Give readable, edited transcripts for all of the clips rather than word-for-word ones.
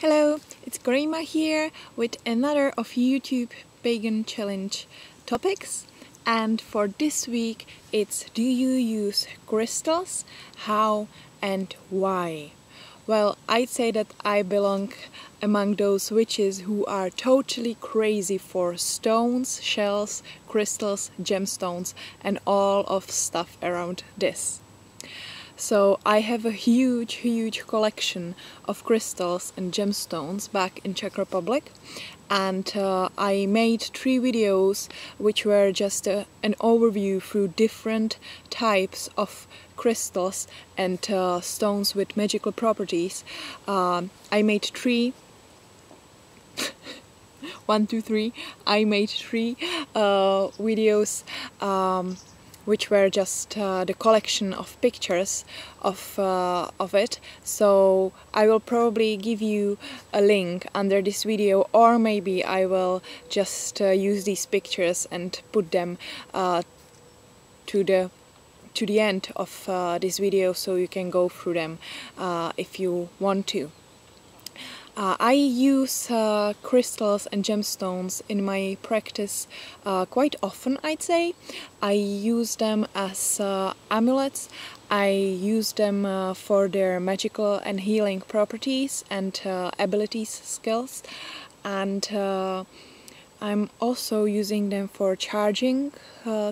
Hello, it's Garima here with another of YouTube Pagan Challenge topics, and for this week it's do you use crystals, how and why? Well, I'd say that I belong among those witches who are totally crazy for stones, shells, crystals, gemstones and all of stuff around this. So I have a huge collection of crystals and gemstones back in Czech Republic, and I made 3 videos which were just an overview through different types of crystals and stones with magical properties. I made 3 1, 2, 3. I made 3 videos which were just the collection of pictures of it. So I will probably give you a link under this video, or maybe I will just use these pictures and put them to the end of this video, so you can go through them if you want to. I use crystals and gemstones in my practice quite often, I'd say. I use them as amulets. I use them for their magical and healing properties and abilities, skills. And I'm also using them for charging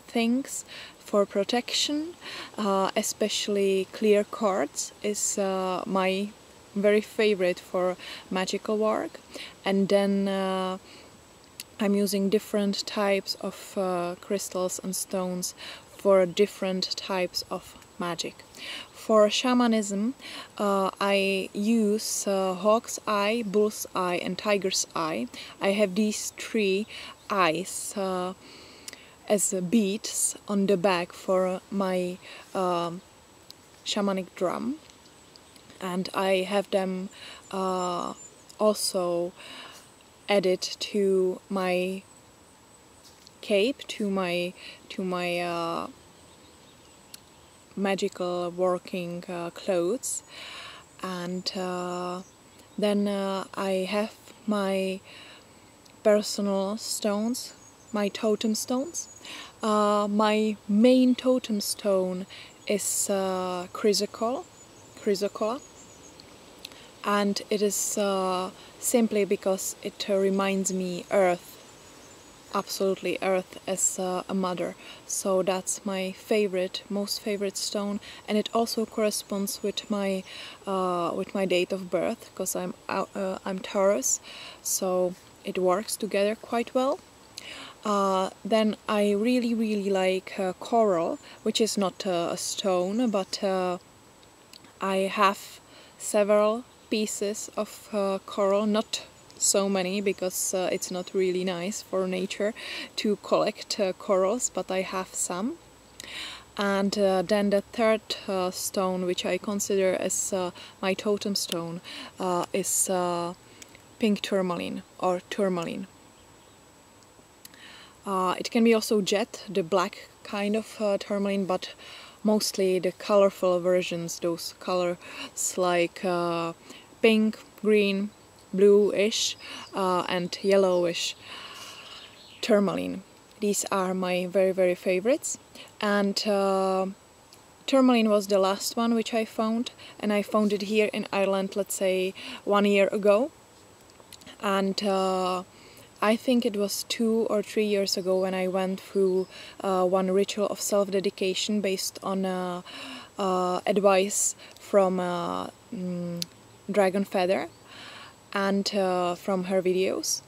things, for protection. Especially clear quartz is my very favorite for magical work. And then I'm using different types of crystals and stones for different types of magic. For shamanism, I use hawk's eye, bull's eye and tiger's eye. I have these 3 eyes as beads on the back for my shamanic drum. And I have them also added to my cape, to my magical working clothes. And then I have my personal stones, my totem stones. My main totem stone is chrysocolla, and it is simply because it reminds me Earth, absolutely Earth as a mother. So that's my favorite, most favorite stone, and it also corresponds with my date of birth, because I'm Taurus, so it works together quite well. Then I really like coral, which is not a stone, but I have several pieces of coral, not so many because it's not really nice for nature to collect corals, but I have some. And then the third stone, which I consider as my totem stone, is pink tourmaline or tourmaline. It can be also jet, the black kind of tourmaline, but mostly the colorful versions, those colors like pink, green, bluish and yellowish tourmaline. These are my very favorites. And tourmaline was the last one which I found, and I found it here in Ireland, let's say 1 year ago. And I think it was 2 or 3 years ago when I went through one ritual of self-dedication based on advice from Dragon Feather and from her videos.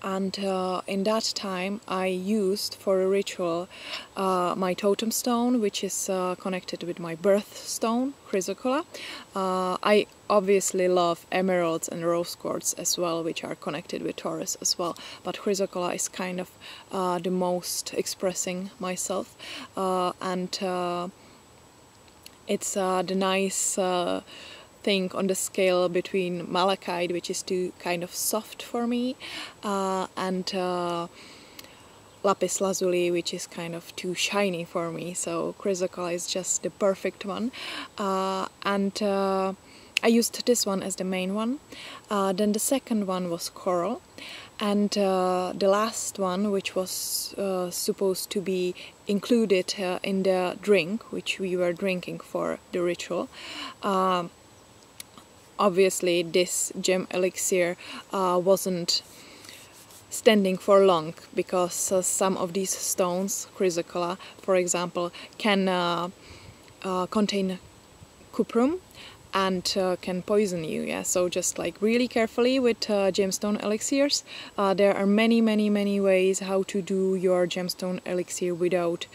And in that time I used for a ritual my totem stone, which is connected with my birthstone, chrysocolla. I obviously love emeralds and rose quartz as well, which are connected with Taurus as well, but chrysocolla is kind of the most expressing myself, and it's the nice thing on the scale between malachite, which is too kind of soft for me, and lapis lazuli, which is kind of too shiny for me. So chrysocolla is just the perfect one. And I used this one as the main one. Then the second one was coral, and the last one, which was supposed to be included in the drink which we were drinking for the ritual. Obviously this gem elixir wasn't standing for long, because some of these stones, chrysocolla for example, can contain cuprum and can poison you. Yeah, so just like really carefully with gemstone elixirs. There are many ways how to do your gemstone elixir without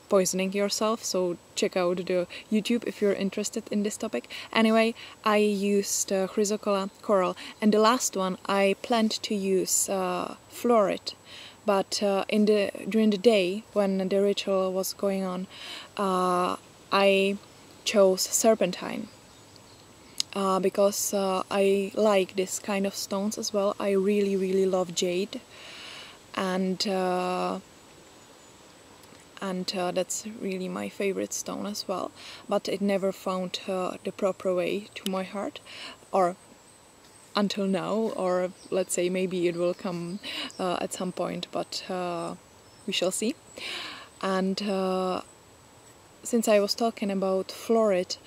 poisoning yourself, so check out the YouTube if you're interested in this topic. Anyway, I used chrysocolla, coral, and the last one I planned to use fluorite, but during the day when the ritual was going on, I chose serpentine because I like this kind of stones as well. I really love jade, and that's really my favorite stone as well, but it never found the proper way to my heart, or until now, or let's say maybe it will come at some point, but we shall see. And since I was talking about fluorite,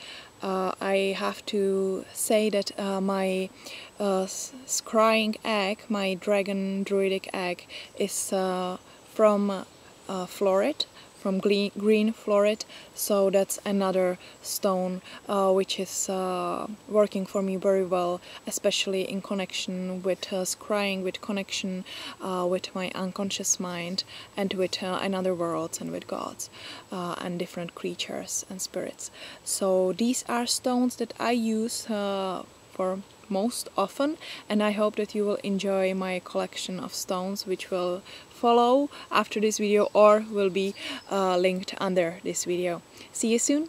I have to say that my scrying egg, my dragon druidic egg, is from fluorite, from green fluorite, so that's another stone which is working for me very well, especially in connection with scrying, with connection with my unconscious mind, and with another worlds, and with gods and different creatures and spirits. So these are stones that I use for most often, and I hope that you will enjoy my collection of stones, which will follow after this video or will be linked under this video. See you soon!